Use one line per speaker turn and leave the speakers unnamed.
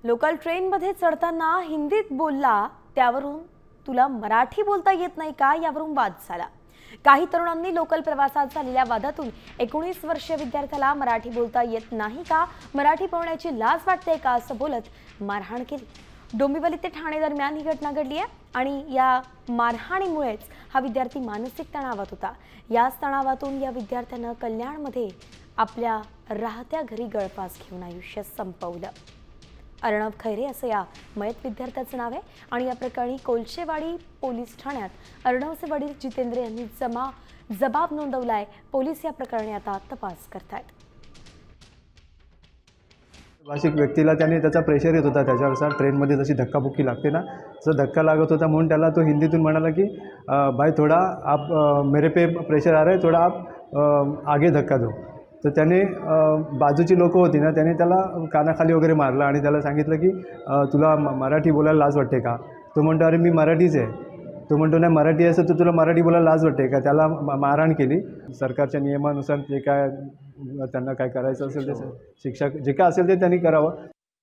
Local ट्रेनमध्ये चढताना हिंदीत बोलला त्यावरून तुला मराठी बोलता येत नाही का यावरून वाद झाला। काही तरुणांनी लोकल प्रवासात झालेल्या वादातून 19 वर्षीय विद्यार्थ्याला मराठी बोलता येत नाही का, मराठी बोलण्याची लाज वाटते का असं बोलत मारहाण केली। डोंबिवली ते ठाणे दरम्यान ही घटना घडली आहे आणि या मारहाणीमुळेच हा विद्यार्थी मानसिक तणावात होता। याच तणावातून या विद्यार्थ्यानं कल्याणमध्ये आपल्या राहत्या घरी गळफास घेऊन आयुष्य संपवलं। अर्णव खैरे असं या मयत विद्यार्थ्याचं नाव आहे आणि या प्रकरणी कोलशेवाडी पोलीस ठाण्यात अर्णवचे वडील जितेंद्र यांनी जबाब नोंदवलाय। पोलीस या प्रकरणी आता तपास करतायत।
भाषिक व्यक्तीला त्याने त्याचा प्रेशर येत होता, त्याच्यावर ट्रेनमध्ये जशी धक्काबुक्की लागते ना, तसं धक्का लागत होता म्हणून त्याला तो हिंदीतून म्हणाला की भाई थोड़ा आप मेरे पे प्रेशर आ रहा है, थोड़ा आप आगे धक्का दो। तर त्याने बाजूची लोकं होती ना, त्याने त्याला कानाखाली वगैरे मारलं आणि त्याला सांगितलं की तुला मराठी बोलायला लाज वाटते का? तो म्हणतो अरे मी मराठीच आहे। तो म्हणतो नाही मराठी असेल तर तुला मराठी बोलायला लाज वाटते का? त्याला मारहाण केली। सरकारच्या नियमानुसार जे काय त्यांना काय करायचं असेल ते शिक्षा जे काय असेल ते त्यांनी करावं।